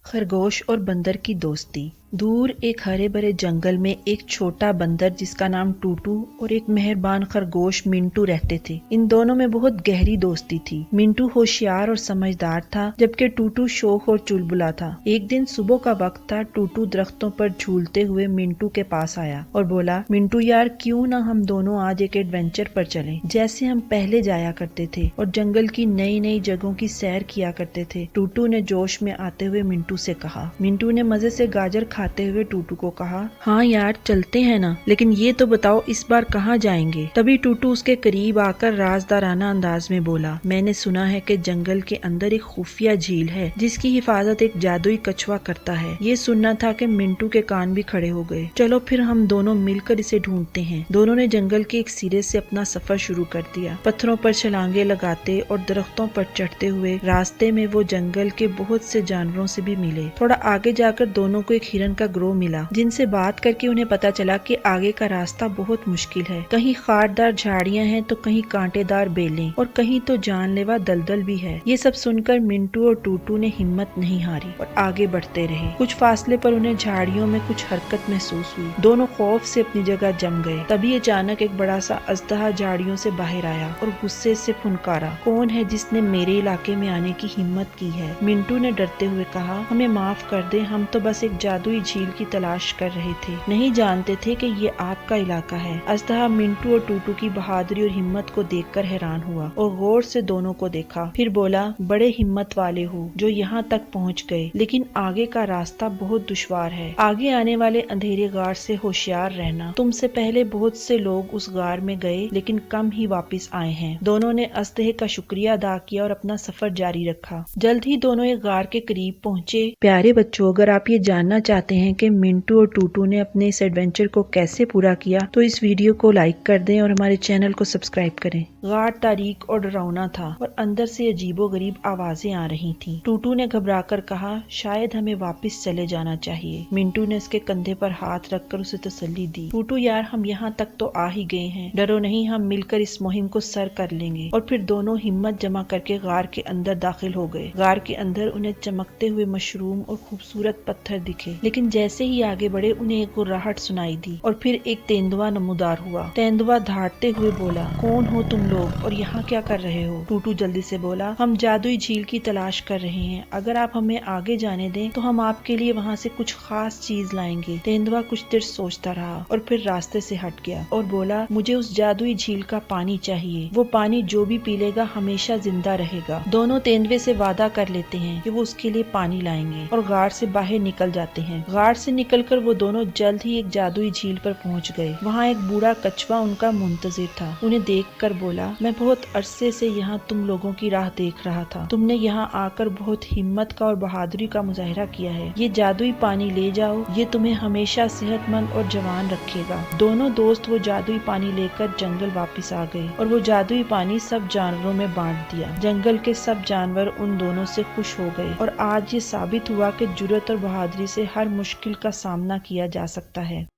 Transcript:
خرگوش اور بندر کی دوستی۔ دور ایک ہرے بھرے جنگل میں ایک چھوٹا بندر جس کا نام ٹوٹو اور ایک مہربان خرگوش منٹو رہتے تھے۔ ان دونوں میں بہت گہری دوستی تھی۔ منٹو ہوشیار اور سمجھدار تھا جبکہ ٹوٹو شوخ اور چلبلا تھا۔ ایک دن صبح کا وقت تھا۔ ٹوٹو درختوں پر جھولتے ہوئے منٹو کے پاس آیا اور بولا، منٹو یار، کیوں نہ ہم دونوں آج ایک ایڈونچر پر چلیں، جیسے ہم پہلے جایا کرتے تھے اور جنگل کی نئی نئی جگہوں کی سیر کیا کرتے تھے۔ ٹوٹو نے جوش میں آتے ہوئے منٹو سے کہا۔ منٹو نے مزے سے گاجر کھاتے ہوئے ٹوٹو کو کہا، ہاں یار چلتے ہیں نا، لیکن یہ تو بتاؤ اس بار کہاں جائیں گے؟ تبھی ٹوٹو اس کے قریب آ کر رازدارانہ انداز میں بولا، میں نے سنا ہے کہ جنگل کے اندر ایک خفیہ جھیل ہے جس کی حفاظت ایک جادوئی کچھوا کرتا ہے۔ یہ سننا تھا کہ منٹو کے کان بھی کھڑے ہو گئے۔ چلو پھر ہم دونوں مل کر اسے ڈھونڈتے ہیں۔ دونوں نے جنگل کے ایک سرے سے اپنا سفر شروع کر دیا۔ پتھروں پر چھلانگیں لگاتے اور درختوں پر چڑھتے ہوئے راستے میں وہ جنگل کے بہت سے جانوروں سے بھی ملے۔ تھوڑا آگے جا کر دونوں کو ایک ہرن کا گروہ ملا جن سے بات کر کے انہیں پتا چلا کہ آگے کا راستہ بہت مشکل ہے۔ کہیں خاردار جھاڑیاں ہیں تو کہیں کانٹے دار بیلیں اور کہیں تو جان لیوا دلدل بھی ہے۔ یہ سب سن کر منٹو اور ٹوٹو نے ہمت نہیں ہاری اور آگے بڑھتے رہے۔ کچھ فاصلے پر انہیں جھاڑیوں میں کچھ حرکت محسوس ہوئی۔ دونوں خوف سے اپنی جگہ جم گئے۔ تبھی اچانک ایک بڑا سا اژدہا جھاڑیوں سے باہر آیا اور غصے سے پھنکارا، کون ہے جس نے میرے علاقے میں آنے کی ہمت کی ہے؟ منٹو نے ڈرتے ہوئے کہا، ہمیں معاف کر دیں، ہم تو بس ایک جادوئی جھیل کی تلاش کر رہے تھے، نہیں جانتے تھے کہ یہ آپ کا علاقہ ہے۔ اژدہا منٹو اور ٹوٹو کی بہادری اور ہمت کو دیکھ کر حیران ہوا اور غور سے دونوں کو دیکھا۔ پھر بولا، بڑے ہمت والے ہو جو یہاں تک پہنچ گئے، لیکن آگے کا راستہ بہت دشوار ہے۔ آگے آنے والے اندھیرے غار سے ہوشیار رہنا۔ تم سے پہلے بہت سے لوگ اس غار میں گئے لیکن کم ہی واپس آئے ہیں۔ دونوں نے اژدہے کا شکریہ ادا کیا اور اپنا سفر جاری رکھا۔ جلد ہی دونوں ایک غار کے قریب پہنچے۔ پیارے بچوں، اگر آپ یہ جاننا چاہتے ہیں کہ منٹو اور ٹوٹو نے اپنے اس ایڈونچر کو کیسے پورا کیا تو اس ویڈیو کو لائک کر دیں اور ہمارے چینل کو سبسکرائب کریں۔ غار تاریک اور ڈراؤنا تھا اور اندر سے عجیب و غریب آوازیں آ رہی تھیں۔ ٹوٹو نے گھبرا کر کہا، شاید ہمیں واپس چلے جانا چاہیے۔ منٹو نے اس کے کندھے پر ہاتھ رکھ کر اسے تسلی دی۔ ٹوٹو یار، ہم یہاں تک تو آ ہی گئے ہیں، ڈرو نہیں، ہم مل کر اس مہم کو سر کر لیں گے۔ اور پھر دونوں ہمت جمع کر کے غار کے اندر داخل ہو گئے۔ غار کے اندر انہیں چمکتے ہوئے مشروم اور خوبصورت پتھر دکھے، لیکن جیسے ہی آگے بڑھے انہیں ایک گرراہٹ سنائی دی اور پھر ایک تیندوا نمودار ہوا۔ تیندوا دھاڑتے ہوئے بولا، کون ہو تم لوگ اور یہاں کیا کر رہے ہو؟ ٹوٹو جلدی سے بولا، ہم جادوئی جھیل کی تلاش کر رہے ہیں، اگر آپ ہمیں آگے جانے دیں تو ہم آپ کے لیے وہاں سے کچھ خاص چیز لائیں گے۔ تیندوا کچھ دیر سوچتا رہا اور پھر راستے سے ہٹ گیا اور بولا، مجھے اس جادوئی جھیل کا پانی چاہیے، وہ پانی جو بھی پی لے گا ہمیشہ زندہ رہے گا۔ دونوں تیندوے سے وعدہ کر لیتے ہیں کہ وہ اس کے لیے پانی لائیں گے اور غار سے باہر نکل جاتے ہیں۔ غار سے نکل کر وہ دونوں جلد ہی ایک جادوئی جھیل پر پہنچ گئے۔ وہاں ایک بوڑھا کچھوا ان کا منتظر تھا۔ انہیں دیکھ کر بولا، میں بہت عرصے سے یہاں تم لوگوں کی راہ دیکھ رہا تھا، تم نے یہاں آ کر بہت ہمت کا اور بہادری کا مظاہرہ کیا ہے، یہ جادوئی پانی لے جاؤ، یہ تمہیں ہمیشہ صحت مند اور جوان رکھے گا۔ دونوں دوست وہ جادوئی پانی لے کر جنگل واپس آ گئے اور وہ جادوئی پانی سب جانوروں میں بانٹ دیا۔ جنگل کے سب جانور ان دونوں سے خوش ہو گئے اور آج یہ ثابت ہوا کہ جرأت اور بہادری سے ہر مشکل کا سامنا کیا جا سکتا ہے۔